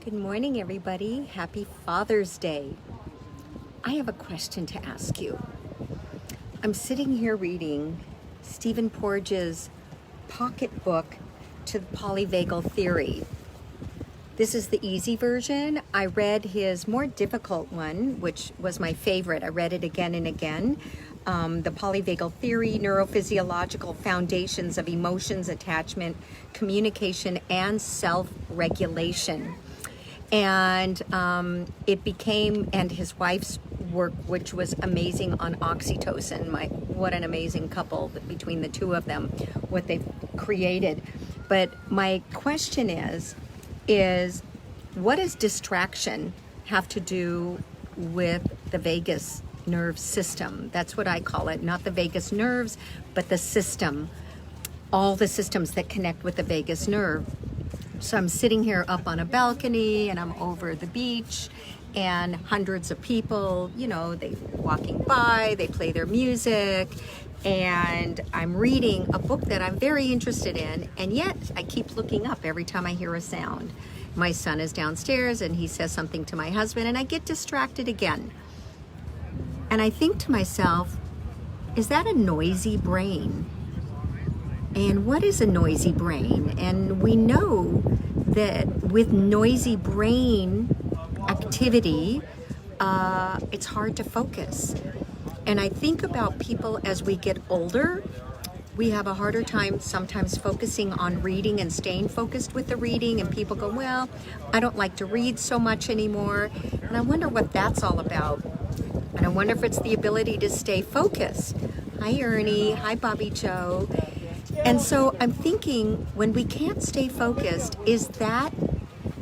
Good morning, everybody. Happy Father's Day. I have a question to ask you. I'm sitting here reading Stephen Porges' pocketbook to the polyvagal theory. This is the easy version. I read his more difficult one, which was my favorite. I read it again and again. The polyvagal theory, neurophysiological foundations of emotions, attachment, communication, and self-regulation. And it became, and his wife's work, which was amazing on oxytocin. What an amazing couple between the two of them, what they've created. But my question is what does distraction have to do with the vagus nerve system? That's what I call it, not the vagus nerves, but the system, all the systems that connect with the vagus nerve. So I'm sitting here up on a balcony and I'm over the beach and hundreds of people, they walking by, they play their music, and I'm reading a book that I'm very interested in, and yet I keep looking up every time I hear a sound. My son is downstairs and he says something to my husband and I get distracted again. And I think to myself, is that a noisy brain? And what is a noisy brain? And we know that with noisy brain activity, it's hard to focus. And I think about people as we get older, we have a harder time sometimes focusing on reading and staying focused with the reading. And people go, well, I don't like to read so much anymore. And I wonder what that's all about. And I wonder if it's the ability to stay focused. Hi, Ernie. Hi, Bobby Joe. And so I'm thinking, when we can't stay focused, is that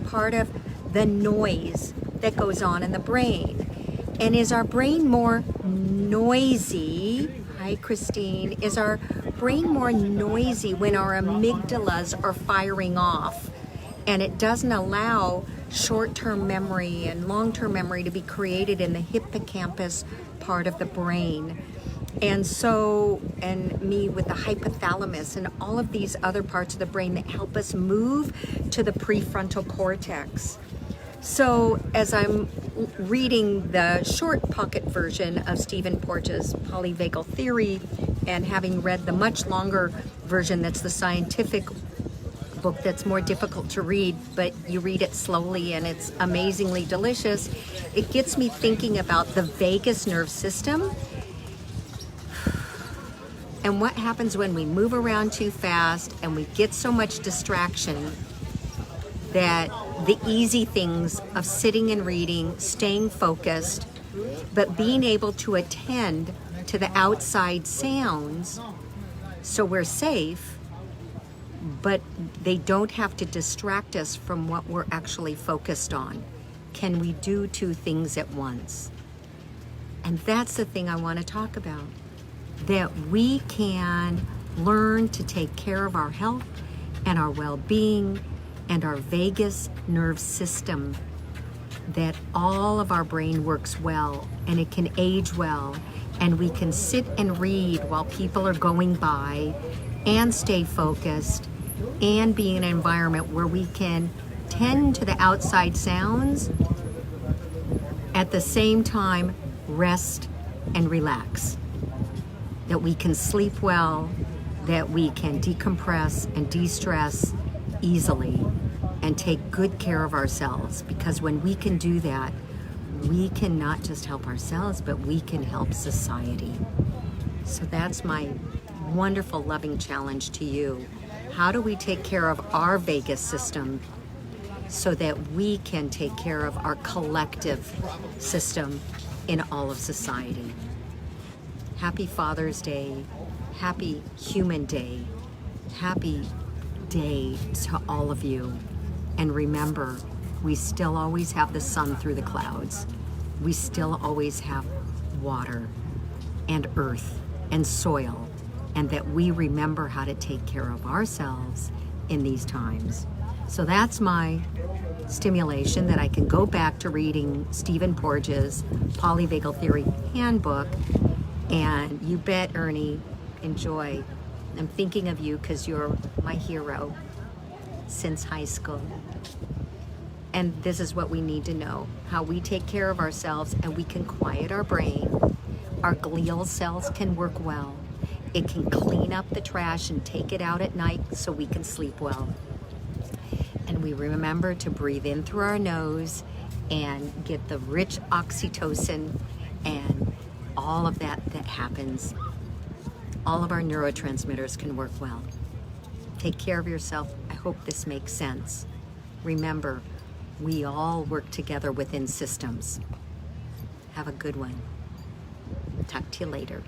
part of the noise that goes on in the brain? And is our brain more noisy? Hi, Christine. Is our brain more noisy when our amygdalas are firing off and it doesn't allow short-term memory and long-term memory to be created in the hippocampus part of the brain? And so, and me with the hypothalamus and all of these other parts of the brain that help us move to the prefrontal cortex. So as I'm reading the short pocket version of Stephen Porges' polyvagal theory and having read the much longer version that's the scientific book that's more difficult to read, but you read it slowly and it's amazingly delicious, it gets me thinking about the vagus nerve system. And what happens when we move around too fast and we get so much distraction that the easy things of sitting and reading, staying focused, but being able to attend to the outside sounds so we're safe, but they don't have to distract us from what we're actually focused on. Can we do two things at once? And that's the thing I want to talk about. That we can learn to take care of our health and our well-being and our vagus nerve system, that all of our brain works well and it can age well, and we can sit and read while people are going by and stay focused and be in an environment where we can tend to the outside sounds, at the same time rest and relax. That we can sleep well, that we can decompress and de-stress easily and take good care of ourselves. Because when we can do that, we can not just help ourselves, but we can help society. So that's my wonderful, loving challenge to you. How do we take care of our vagus system so that we can take care of our collective system in all of society? Happy Father's Day, happy Human Day, happy day to all of you. And remember, we still always have the sun through the clouds. We still always have water and earth and soil, and that we remember how to take care of ourselves in these times. So that's my stimulation, that I can go back to reading Stephen Porges' Polyvagal Theory Handbook. And you bet, Ernie, enjoy. I'm thinking of you because you're my hero since high school. And this is what we need to know, how we take care of ourselves and we can quiet our brain. Our glial cells can work well. It can clean up the trash and take it out at night so we can sleep well. And we remember to breathe in through our nose and get the rich oxytocin and all of that happens. All of our neurotransmitters can work well. Take care of yourself. I hope this makes sense. Remember, we all work together within systems. Have a good one. Talk to you later.